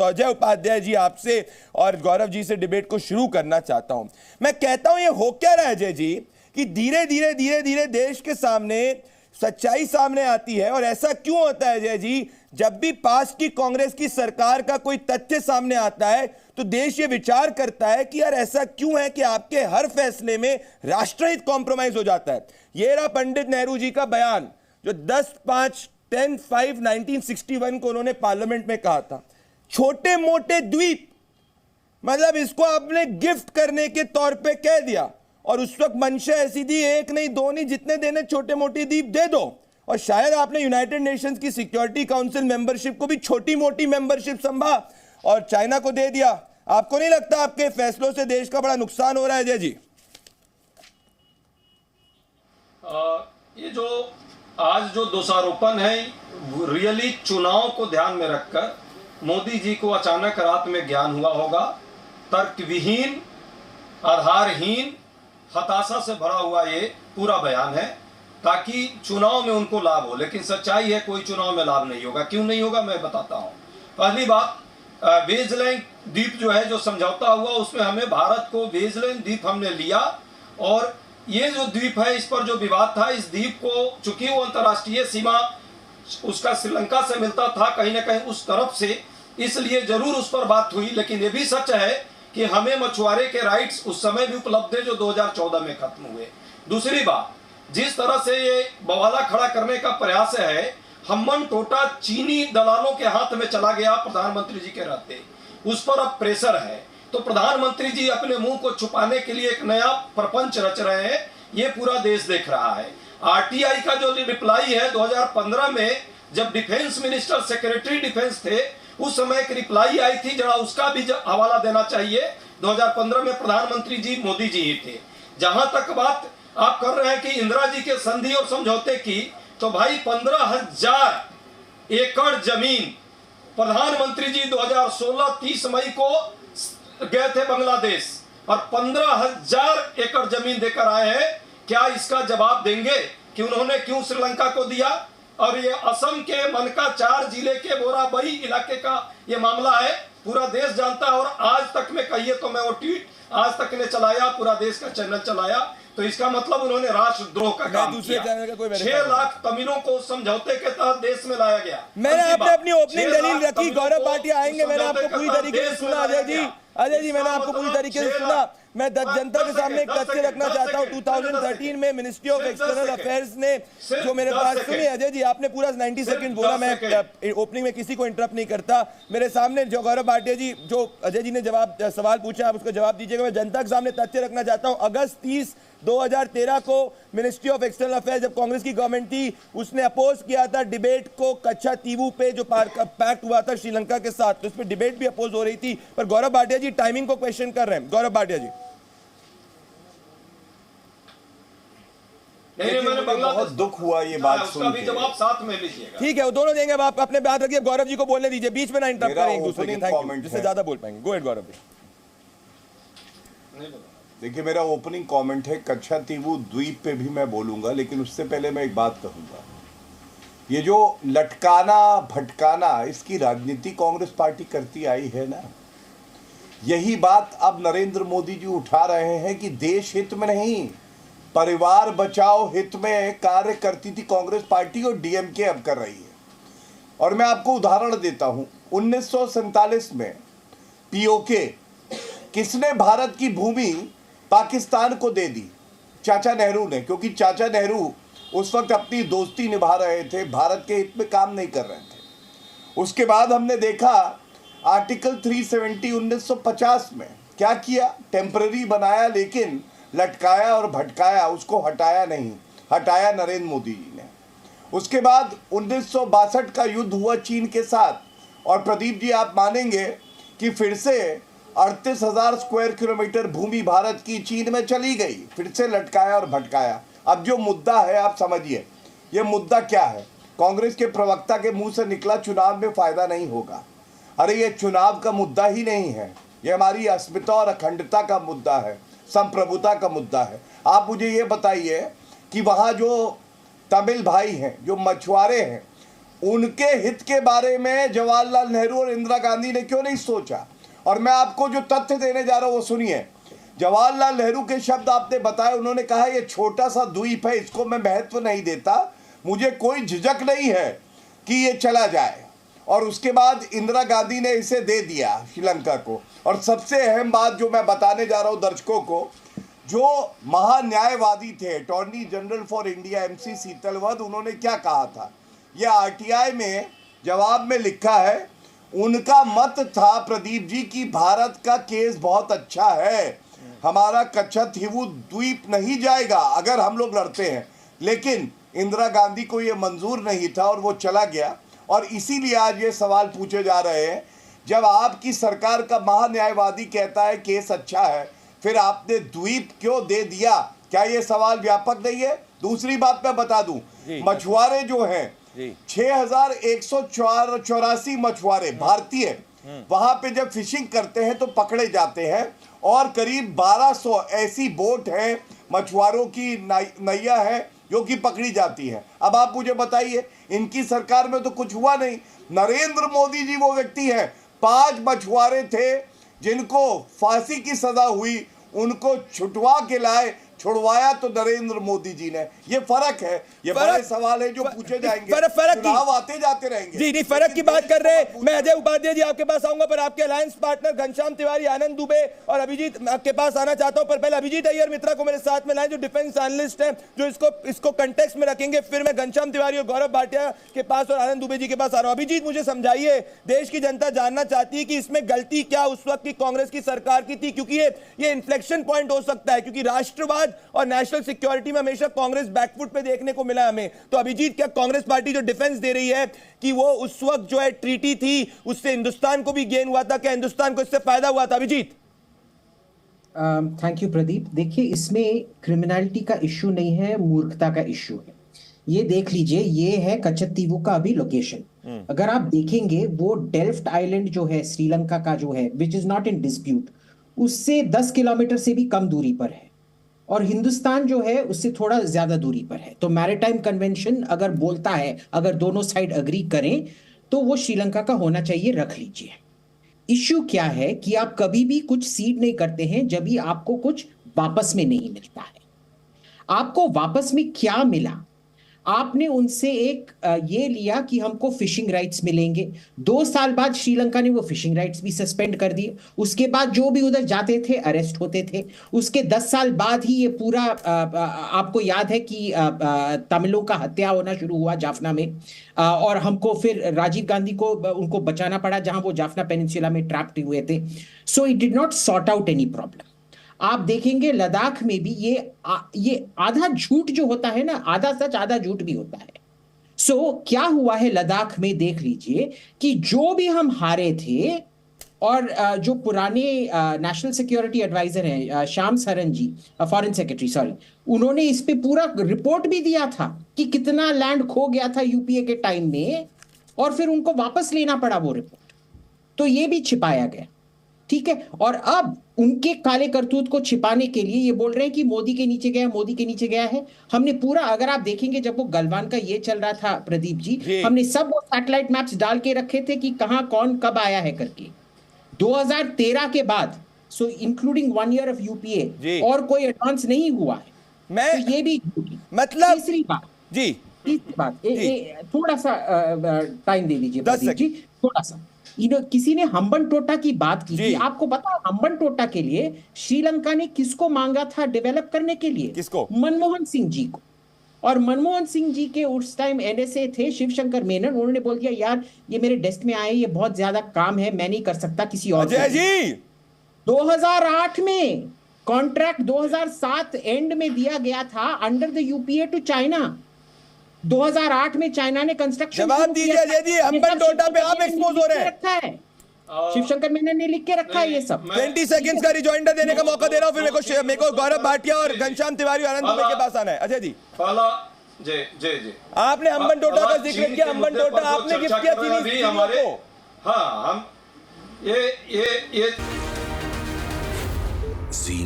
तो अजय उपाध्याय जी आपसे और गौरव जी से डिबेट को शुरू करना चाहता हूं। मैं कहता हूं ये हो क्या रहा है अजय जी कि धीरे धीरे देश के सामने सच्चाई सामने आती है। और ऐसा क्यों होता है अजय जी, जब भी पास की कांग्रेस की सरकार का कोई तथ्य सामने आता है तो देश ये विचार करता है कि यार ऐसा क्यों है कि आपके हर फैसले में राष्ट्रहित कॉम्प्रोमाइज हो जाता है। ये रहा पंडित नेहरू जी का बयान जो 10/5/1961 को उन्होंने पार्लियामेंट में कहा था, छोटे मोटे द्वीप, मतलब इसको आपने गिफ्ट करने के तौर पे कह दिया। और उस वक्त मंशा ऐसी थी, एक नहीं दो नहीं, जितने देने छोटे मोटे द्वीप दे दो। और शायद आपने यूनाइटेड नेशंस की सिक्योरिटी काउंसिल मेंबरशिप को भी छोटी मोटी मेंबरशिप समझा और चाइना को दे दिया। आपको नहीं लगता आपके फैसलों से देश का बड़ा नुकसान हो रहा है अजय जी? ये जो आज जो दोषारोपण है रियली चुनाव को ध्यान में रखकर मोदी जी को अचानक रात में ज्ञान हुआ होगा। तर्कविहीन, आधारहीन, हताशा से भरा हुआ ये पूरा बयान है ताकि चुनाव में उनको लाभ हो। लेकिन सच्चाई है कोई चुनाव में लाभ नहीं होगा। क्यों नहीं होगा मैं बताता हूं। पहली बात, वेजलैंड द्वीप जो है, जो समझौता हुआ उसमें हमें भारत को वेजलैंड द्वीप हमने लिया। और ये जो द्वीप है इस पर जो विवाद था, इस द्वीप को चूंकि वो अंतर्राष्ट्रीय सीमा उसका श्रीलंका से मिलता था कहीं ना कहीं उस तरफ से, इसलिए जरूर उस पर बात हुई। लेकिन ये भी सच है कि हमें मछुआरे के राइट्स उस समय भी उपलब्ध थे जो 2014 में खत्म हुए। दूसरी बात, जिस तरह से ये बवाला खड़ा करने का प्रयास है, हम्मन टोटा चीनी दलालों के हाथ में चला गया प्रधानमंत्री जी के रहते, उस पर अब प्रेशर है। तो प्रधानमंत्री जी अपने मुंह को छुपाने के लिए एक नया प्रपंच रच रहे हैं, ये पूरा देश देख रहा है। आरटीआई का जो रिप्लाई है 2015 में, जब डिफेंस मिनिस्टर सेक्रेटरी डिफेंस थे, उस समय एक रिप्लाई आई थी, जरा उसका भी हवाला देना चाहिए। 2015 में प्रधानमंत्री जी मोदी जी ही थे। जहां तक बात आप कर रहे हैं कि इंदिरा जी के संधि और समझौते की, तो भाई 15,000 एकड़ जमीन प्रधानमंत्री जी 2016 30 मई को गए थे बांग्लादेश और 15,000 एकड़ जमीन देकर आए हैं। क्या इसका जवाब देंगे कि उन्होंने क्यों श्रीलंका को दिया? और ये असम के मनका 4 जिले के बोराबई इलाके का ये मामला है, पूरा देश जानता है। और आज तक में कहिए तो मैं वो ट्वीट आज तक ने चलाया, पूरा देश का चैनल चलाया, तो इसका मतलब उन्होंने राष्ट्रद्रोह का काम किया। 6 लाख तमिलों को समझौते के तहत देश में लाया गया। मैंने आपने अपनी ओपनिंग दलील रखी, गौरव भाटिया आएंगे, मैंने आपको पूरी तरीके से सुना अजय जी। मैंने आपको पूरी तरीके से सुना। मैं जनता के सामने एक तथ्य रखना चाहता हूं। 2013 में मिनिस्ट्री ऑफ एक्सटर्नल अफेयर्स ने जो मेरे पास सुनी, अजय जी आपने पूरा 90 सेकंड बोला, मैं ओपनिंग में किसी को इंटरप्ट नहीं करता। मेरे सामने जो गौरव भाटिया जी, जो अजय जी ने सवाल पूछा, आप उसको जवाब दीजिएगा। मैं जनता के सामने तथ्य रखना चाहता हूं। अगस्त 30, 2013 को मिनिस्ट्री ऑफ एक्सटर्नल अफेयर्स, जब कांग्रेस की गवर्नमेंट थी, उसने अपोज किया था डिबेट को कच्छा तीवू पे जो पैक्ट हुआ था श्रीलंका के साथ, तो उस पर डिबेट भी अपोज हो रही थी। पर गौरव भाटिया जी टाइमिंग को क्वेश्चन कर रहे हैं। गौरव भाटिया जी बहुत दुख हुआ ये बात सुन के। जवाब साथ में लीजिएगा। ठीक है, वो दोनों देंगे। आप अपने बात रखिए, गौरव जी को बोलने दीजिए, बीच में ना इंटरप्ट करें एक दूसरे के, जिससे ज्यादा बोल पाएंगे। Go ahead Gaurav ji. देखिए, मेरा ओपनिंग कमेंट है, कच्छा तीवू द्वीप पे भी मैं बोलूंगा, लेकिन उससे पहले मैं एक बात कहूंगा। ये जो लटकाना भटकाना, इसकी राजनीति कांग्रेस पार्टी करती आई है ना, यही बात अब नरेंद्र मोदी जी उठा रहे हैं कि देश हित में नहीं, परिवार बचाओ हित में कार्य करती थी कांग्रेस पार्टी, और डीएमके अब कर रही है। और मैं आपको उदाहरण देता हूं, 1947 में पीओके, किसने भारत की भूमि पाकिस्तान को दे दी? चाचा नेहरू ने, क्योंकि चाचा नेहरू उस वक्त अपनी दोस्ती निभा रहे थे, भारत के हित में काम नहीं कर रहे थे। उसके बाद हमने देखा आर्टिकल 370 1950 में क्या किया, टेम्पररी बनाया, लेकिन लटकाया और भटकाया, उसको हटाया नहीं, हटाया नरेंद्र मोदी जी ने। उसके बाद 1962 का युद्ध हुआ चीन के साथ, और प्रदीप जी आप मानेंगे कि फिर से 38,000 स्क्वायर किलोमीटर भूमि भारत की चीन में चली गई, फिर से लटकाया और भटकाया। अब जो मुद्दा है आप समझिए, ये मुद्दा क्या है? कांग्रेस के प्रवक्ता के मुंह से निकला चुनाव में फायदा नहीं होगा। अरे ये चुनाव का मुद्दा ही नहीं है, ये हमारी अस्मिता और अखंडता का मुद्दा है, संप्रभुता का मुद्दा है। आप मुझे ये बताइए कि वहाँ जो तमिल भाई हैं, जो मछुआरे हैं, उनके हित के बारे में जवाहरलाल नेहरू और इंदिरा गांधी ने क्यों नहीं सोचा? और मैं आपको जो तथ्य देने जा रहा हूं वो सुनिए। जवाहरलाल नेहरू के शब्द आपने बताए, उन्होंने कहा ये छोटा सा द्वीप है, इसको मैं महत्व नहीं देता, मुझे कोई झिझक नहीं है कि ये चला जाए। और उसके बाद इंदिरा गांधी ने इसे दे दिया श्रीलंका को। और सबसे अहम बात जो मैं बताने जा रहा हूं दर्शकों को, जो महान्यायवादी थे attorney general for India MC सीतलवद, उन्होंने क्या कहा था, यह RTI में जवाब में लिखा है। उनका मत था प्रदीप जी कि भारत का केस बहुत अच्छा है, हमारा कच्छतीवु द्वीप नहीं जाएगा अगर हम लोग लड़ते हैं। लेकिन इंदिरा गांधी को यह मंजूर नहीं था और वो चला गया। और इसीलिए आज ये सवाल पूछे जा रहे हैं, जब आपकी सरकार का महान्यायवादी कहता है केस अच्छा है, फिर आपने द्वीप क्यों दे दिया? क्या ये सवाल व्यापक नहीं है? दूसरी बात मैं बता दूं, मछुआरे जो हैं 6184 मछुआरे भारतीय वहां पे जब फिशिंग करते हैं तो पकड़े जाते हैं, और करीब 1200 ऐसी बोट हैं मछुआरों की नैया है जो कि पकड़ी जाती है। अब आप मुझे बताइए, इनकी सरकार में तो कुछ हुआ नहीं। नरेंद्र मोदी जी वो व्यक्ति हैं, 5 मछुआरे थे जिनको फांसी की सजा हुई, उनको छुटवा के लाए, छुड़वाया तो नरेंद्र मोदी जी ने। ये फर्क है, ये बड़े सवाल है जो पूछे जाएंगे, चुनाव आते जाते रहेंगे। जी नहीं, फर्क की बात कर रहे हैं। मैं अजय उपाध्याय जी आपके पास आऊंगा, पर आपके अलायंस पार्टनर घनश्याम तिवारी, आनंद दुबे और अभिजीत आपके पास आना चाहता हूं। पर पहले अभिजीत अय्यर मित्रा को मेरे साथ में लाएं, जो डिफेंस एनालिस्ट हैं, जो इसको कंटेक्स्ट में रखेंगे। फिर मैं घनश्याम तिवारी और गौरव भाटिया के पास और आनंद दुबे जी के पास आ रहा हूं। अभिजीत, मुझे समझाइए, देश की जनता जानना चाहती है कि इसमें गलती क्या उस वक्त की कांग्रेस की सरकार की थी, क्योंकि ये इन्फ्लेक्शन पॉइंट हो सकता है, क्योंकि राष्ट्रवाद और नेशनल सिक्योरिटी में हमेशा कांग्रेस बैकफुट पे देखने को मिला हमें। तो अभिजीत, क्या कांग्रेस पार्टी जो डिफेंस दे रही है कि वो उस वक्त जो है ट्रीटी थी उससे हिंदुस्तान को भी गेन हुआ था, क्या हिंदुस्तान को इससे फायदा हुआ था? अभिजीत। Thank you Pradeep. देखिए, इसमें क्रिमिनलिटी का इश्यू नहीं है, मूर्खता का इश्यू है। ये देख लीजिए, ये है कच्छतीवु का अभी लोकेशन। अगर आप देखेंगे, वो डेल्फ्ट आइलैंड जो है श्रीलंका का जो है, which is not in dispute, उससे 10 किलोमीटर से भी कम दूरी पर है, और हिंदुस्तान जो है उससे थोड़ा ज्यादा दूरी पर है। तो मैरीटाइम कन्वेंशन अगर बोलता है, अगर दोनों साइड अग्री करें तो वो श्रीलंका का होना चाहिए, रख लीजिए। इश्यू क्या है कि आप कभी भी कुछ सीड नहीं करते हैं जब भी आपको कुछ वापस में नहीं मिलता है। आपको वापस में क्या मिला? आपने उनसे एक ये लिया कि हमको फिशिंग राइट्स मिलेंगे। 2 साल बाद श्रीलंका ने वो फिशिंग राइट्स भी सस्पेंड कर दिए। उसके बाद जो भी उधर जाते थे अरेस्ट होते थे। उसके 10 साल बाद ही ये पूरा आपको याद है कि तमिलों का हत्या होना शुरू हुआ जाफना में, और हमको फिर राजीव गांधी को उनको बचाना पड़ा जहां वो जाफना पेनिनसुला में ट्रैप्ड हुए थे। So it did not sort out any problem. आप देखेंगे लद्दाख में भी ये आधा झूठ जो होता है ना, आधा सच आधा झूठ भी होता है। सो क्या हुआ है लद्दाख में, देख लीजिए कि जो भी हम हारे थे, और जो पुराने नेशनल सिक्योरिटी एडवाइजर हैं श्याम सरन जी, फॉरेन सेक्रेटरी सॉरी, उन्होंने इस पे पूरा रिपोर्ट भी दिया था कि कितना लैंड खो गया था यूपीए के टाइम में, और फिर उनको वापस लेना पड़ा वो रिपोर्ट। तो ये भी छिपाया गया, ठीक है। और अब उनके काले करतूत को छिपाने के लिए ये बोल रहे हैं कि मोदी के नीचे गया, मोदी के नीचे गया है। हमने पूरा, अगर आप देखेंगे, जब वो गलवान का ये चल रहा था प्रदीप जी, हमने सब वो सैटेलाइट मैप्स डाल के रखे थे कि कहां कौन कब आया है करके। 2013 के बाद, सो इंक्लूडिंग 1 ईयर ऑफ यूपीए, और कोई एडवांस नहीं हुआ है। तो ये भी मतलब तीसरी बात, थोड़ा सा टाइम दे दीजिए प्रदीप जी, थोड़ा सा। किसी ने हम्बन टोटा की बात की थी, आपको पता है हम्बन टोटा के लिए श्रीलंका ने किसको मांगा था डेवलप करने के लिए? किसको? मनमोहन सिंह जी को। और मनमोहन सिंह जी के उस टाइम NSA थे शिवशंकर मेनन, उन्होंने बोल दिया यार ये मेरे डेस्क में आए, ये बहुत ज्यादा काम है, मैं नहीं कर सकता, किसी और अजय जी। 2008 में कॉन्ट्रैक्ट 2007 एंड में दिया गया था under the UPA to China. 2008 में चाइना ने कंस्ट्रक्शन, जवाब दीजिए अजय जी, हम्बन टोटा पे आप एक्सपोज हो रहे हैं। रखा है शिवशंकर मेनन ने लिख के रखा है ये सब। 20 सेकंड्स का रिजॉइंडर देने का मौका दे रहा हूं, फिर मेरे को गौरव भाटिया और घनश्याम तिवारी और आनंद दुबे के पास आना है। अजय जी, पहला जी आपने हम्बन टोटा का जिक्र किया, हम्बन टोटा आपने गिफ्ट किया चीनी हमारे को। हाँ, हम ये जी